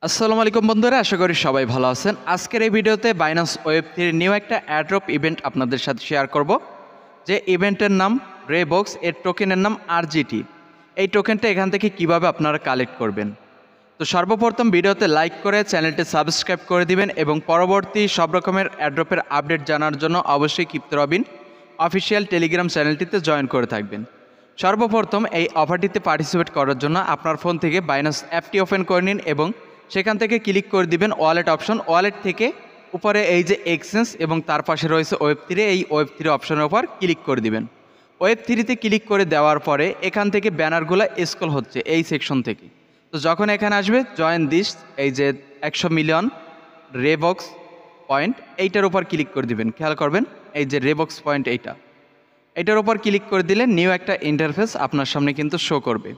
আসসালামু আলাইকুম বন্ধুরা, আশা করি সবাই ভালো আছেন। আজকের এই ভিডিওতে বাইন্যান্স ওয়েব3 নিউ একটা অ্যাড্রপ ইভেন্ট আপনাদের সাথে শেয়ার করব। যে ইভেন্টের নাম রেবক্স, এর টোকেনের নাম আরজিটি। এই টোকেনটা এখান থেকে কিভাবে আপনারা কালেক্ট করবেন। তো সর্বপ্রথম ভিডিওতে লাইক করে চ্যানেলটি সাবস্ক্রাইব করে দিবেন এবং পরবর্তী সব রকমের অ্যাড্রপের আপডেট জানার জন্য অবশ্যই কিপ্তে রবিন অফিসিয়াল টেলিগ্রাম চ্যানেলটিতে জয়েন করে থাকবেন। সর্বপ্রথম এই অফারটিতে পার্টিসিপেট করার জন্য আপনার ফোন থেকে বাইন্যান্স অ্যাপটি ওপেন করে নিন এবং সেখান থেকে ক্লিক করে দিবেন ওয়ালেট অপশন। ওয়ালেট থেকে উপরে এই যে এক্সচেঞ্জ এবং তার পাশে রয়েছে ওয়েব3, এই ওয়েব3 অপশনের উপর ক্লিক করে দিবেন। ওয়েব3তে ক্লিক করে দেওয়ার পরে এখান থেকে ব্যানারগুলো স্ক্রল হচ্ছে এই সেকশন থেকে। তো যখন এখানে আসবে জয়েন দিস, এই যে 100 মিলিয়ন রেবক্স পয়েন্ট, এইটার উপর ক্লিক করে দিবেন। খেয়াল করবেন এই যে রেবক্স পয়েন্ট, এইটার উপর ক্লিক করে দিলে নিউ একটা ইন্টারফেস আপনার সামনে কিন্তু শো করবে।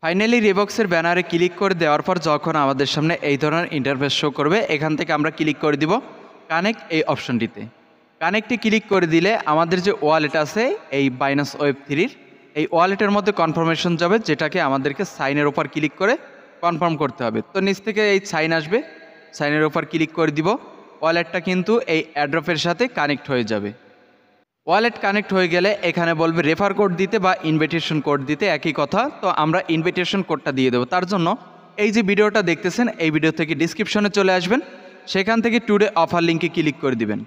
ফাইনালি রেবক্সের ব্যানারে ক্লিক করে দেওয়ার পর যখন আমাদের সামনে এই ধরনের ইন্টারফেস শো করবে, এখান থেকে আমরা ক্লিক করে দিব কানেক্ট এই অপশনটিতে। কানেক্টে ক্লিক করে দিলে আমাদের যে ওয়ালেট আছে এই বাইন্যান্স ওয়েব3, এই ওয়ালেটের মধ্যে কনফার্মেশন যাবে, যেটাকে আমাদেরকে সাইনের ওপর ক্লিক করে কনফার্ম করতে হবে। তো নিচ থেকে এই সাইন আসবে, সাইনের ওপর ক্লিক করে দিব। ওয়ালেটটা কিন্তু এই অ্যাড্রপের সাথে কানেক্ট হয়ে যাবে। ওয়ালেট কানেক্ট হয়ে গেলে এখানে বলবে রেফার কোড দিতে বা ইনভিটেশন কোড দিতে, একই কথা। তো আমরা ইনভিটেশন কোডটা দিয়ে দেবো। তার জন্য এই যে ভিডিওটা দেখতেছেন, এই ভিডিও থেকে ডিসক্রিপশনে চলে আসবেন, সেখান থেকে টুডে অফার লিঙ্কে ক্লিক করে দিবেন।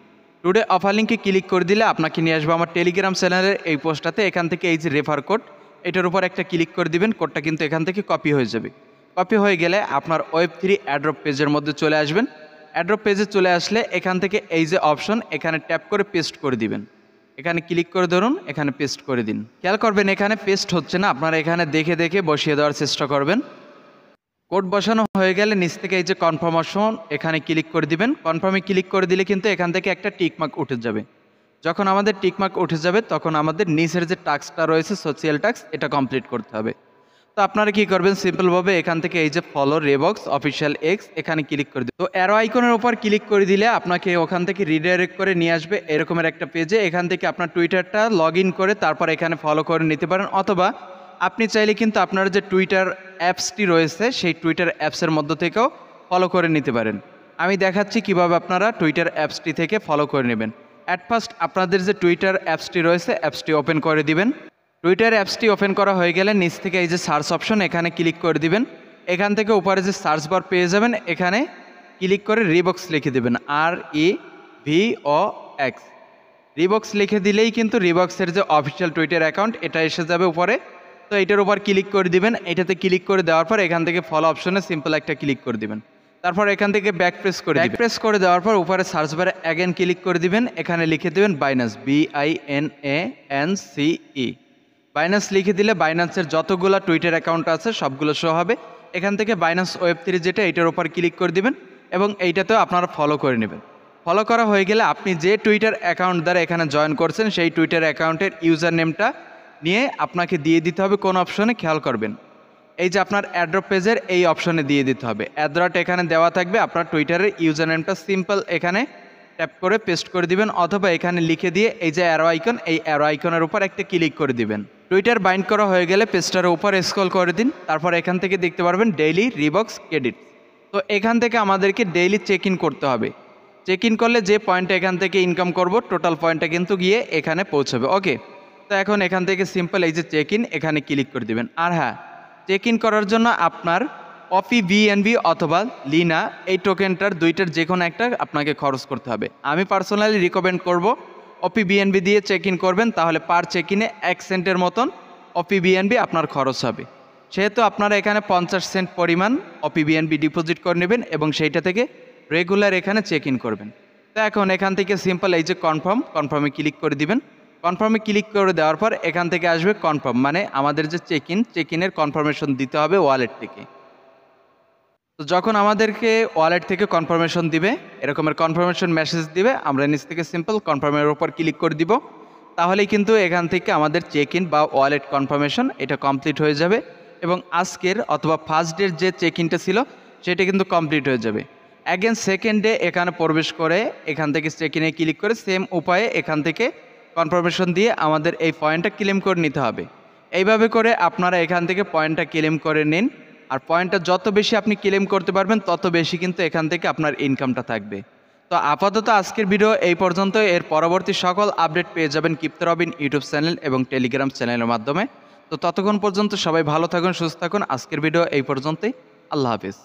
টুডে অফার লিঙ্কে ক্লিক করে দিলে আপনাকে নিয়ে আসবে আমার টেলিগ্রাম চ্যানেলের এই পোস্টটাতে। এখান থেকে এই যে রেফার কোড, এটার উপর একটা ক্লিক করে দিবেন। কোডটা কিন্তু এখান থেকে কপি হয়ে যাবে। কপি হয়ে গেলে আপনার ওয়েব3 অ্যাড্রপ পেজের মধ্যে চলে আসবেন। অ্যাড্রপ পেজে চলে আসলে এখান থেকে এই যে অপশন, এখানে ট্যাপ করে পেস্ট করে দিবেন। এখানে ক্লিক করে ধরুন, এখানে পেস্ট করে দিন। খেয়াল করবেন এখানে পেস্ট হচ্ছে না, আপনারা এখানে দেখে দেখে বসিয়ে দেওয়ার চেষ্টা করবেন। কোড বসানো হয়ে গেলে নিচ থেকে এই যে কনফার্মেশন, এখানে ক্লিক করে দিবেন। কনফার্মে ক্লিক করে দিলে কিন্তু এখান থেকে একটা টিকমার্ক উঠে যাবে। যখন আমাদের টিকমার্ক উঠে যাবে তখন আমাদের নিচের যে টাস্কটা রয়েছে সোশ্যাল টাস্ক, এটা কমপ্লিট করতে হবে। তো আপনারা কি করবেন, সিম্পলভাবে এখান থেকে এই যে ফলো রেবক্স অফিসিয়াল এক্স, এখানে ক্লিক করে দিন। তো অ্যারো আইকনের উপর ক্লিক করে দিলে আপনাকে ওখান থেকে রিডাইরেক্ট করে নিয়ে আসবে এরকমের একটা পেজে। এখান থেকে আপনার টুইটারটা লগ ইন করে তারপর এখানে ফলো করে নিতে পারেন, অথবা আপনি চাইলে কিন্তু আপনার যে টুইটার অ্যাপসটি রয়েছে সেই টুইটার অ্যাপসের মধ্য থেকেও ফলো করে নিতে পারেন। আমি দেখাচ্ছি কিভাবে আপনারা টুইটার অ্যাপসটি থেকে ফলো করে নেবেন। অ্যাট ফার্স্ট আপনাদের যে টুইটার অ্যাপসটি রয়েছে, অ্যাপসটি ওপেন করে দিবেন। টুইটার অ্যাপসটি ওপেন করা হয়ে গেলে নিচ থেকে এই যে সার্চ অপশন, এখানে ক্লিক করে দিবেন। এখান থেকে উপরে যে সার্চ বার পেয়ে যাবেন, এখানে ক্লিক করে রিবক্স লিখে দেবেন, REVOX। রিবক্স লিখে দিলেই কিন্তু রিবক্সের যে অফিসিয়াল টুইটার অ্যাকাউন্ট, এটা এসে যাবে উপরে। তো এটার উপর ক্লিক করে দিবেন। এটাতে ক্লিক করে দেওয়ার পর এখান থেকে ফলো অপশনে সিম্পল একটা ক্লিক করে দিবেন। তারপর এখান থেকে ব্যাক প্রেস করে দেওয়ার পর উপরে সার্চ বারে অ্যাগেন ক্লিক করে দিবেন। এখানে লিখে দেবেন বাইন্যান্স, BINANCE। বাইন্যান্স লিখে দিলে বাইন্যান্সের যতগুলো টুইটার অ্যাকাউন্ট আছে সবগুলো শো হবে। এখান থেকে বাইন্যান্স ওয়েব3 যেটা, এটার উপর ক্লিক করে দিবেন এবং এইটাতেও আপনারা ফলো করে নেবেন। ফলো করা হয়ে গেলে আপনি যে টুইটার অ্যাকাউন্ট দ্বারা এখানে জয়েন করছেন সেই টুইটার অ্যাকাউন্টের ইউজার নেমটা নিয়ে আপনাকে দিয়ে দিতে হবে কোন অপশনে, খেয়াল করবেন এই যে আপনার অ্যাড্রপ পেজের এই অপশনে দিয়ে দিতে হবে। অ্যাড্রট এখানে দেওয়া থাকবে, আপনার টুইটারের ইউজার নেমটা সিম্পল এখানে ট্যাপ করে পেস্ট করে দিবেন, অথবা এখানে লিখে দিয়ে এই যে অ্যারো আইকন, এই অ্যারো আইকনের উপর একটা ক্লিক করে দিবেন। টুইটার বাইন্ড করা হয়ে গেলে পেজটার উপর স্ক্রল করে দিন। তারপর এখান থেকে দেখতে পারবেন ডেইলি রিবক্স ক্রেডিট। তো এখান থেকে আমাদেরকে ডেইলি চেক ইন করতে হবে। চেক ইন করলে যে পয়েন্টটা এখান থেকে ইনকাম করব, টোটাল পয়েন্টটা কিন্তু গিয়ে এখানে পৌঁছবে। ওকে, তো এখন এখান থেকে সিম্পল এই যে চেক ইন, এখানে ক্লিক করে দিবেন। আর হ্যাঁ, চেক ইন করার জন্য আপনার OPBNB অথবা লিনা, এই টোকেনটার দুইটার যে কোনো একটা আপনাকে খরচ করতে হবে। আমি পার্সোনালি রিকমেন্ড করব OPBNB দিয়ে চেক ইন করবেন, তাহলে পার চেক ইনে 1 সেন্টের মতন OPBNB আপনার খরচ হবে। সেহেতু আপনারা এখানে 50 সেন্ট পরিমাণ OPBNB ডিপোজিট করে নেবেন এবং সেইটা থেকে রেগুলার এখানে চেক ইন করবেন। তো এখন এখান থেকে সিম্পল এই যে কনফার্মে ক্লিক করে দিবেন। কনফার্মে ক্লিক করে দেওয়ার পর এখান থেকে আসবে কনফার্ম, মানে আমাদের যে চেক ইনের কনফার্মেশন দিতে হবে ওয়ালেট থেকে। তো যখন আমাদেরকে ওয়ালেট থেকে কনফার্মেশন দিবে, এরকমের কনফার্মেশন মেসেজ দিবে, আমরা নিচ থেকে সিম্পল কনফার্মের উপর ক্লিক করে দিব। তাহলেই কিন্তু এখান থেকে আমাদের চেক ইন বা ওয়ালেট কনফার্মেশন এটা কমপ্লিট হয়ে যাবে এবং আজকের অথবা ফার্স্ট ডের যে চেক ইনটা ছিল সেটা কিন্তু কমপ্লিট হয়ে যাবে। অ্যাগেন সেকেন্ড ডে এখানে প্রবেশ করে এখান থেকে চেক ইনে ক্লিক করে সেম উপায়ে এখান থেকে কনফার্মেশন দিয়ে আমাদের এই পয়েন্টটা ক্লেম করে নিতে হবে। এইভাবে করে আপনারা এখান থেকে পয়েন্টটা ক্লেম করে নিন। আর পয়েন্টটা যত বেশি আপনি ক্লেম করতে পারবেন তত বেশি কিন্তু এখান থেকে আপনার ইনকামটা থাকবে। তো আপাতত আজকের ভিডিও এই পর্যন্ত। এর পরবর্তী সকল আপডেট পেয়ে যাবেন ক্রিপ্টো রবিন ইউটিউব চ্যানেল এবং টেলিগ্রাম চ্যানেলের মাধ্যমে। তো ততক্ষণ পর্যন্ত সবাই ভালো থাকুন, সুস্থ থাকুন। আজকের ভিডিও এই পর্যন্তই। আল্লাহ হাফিজ।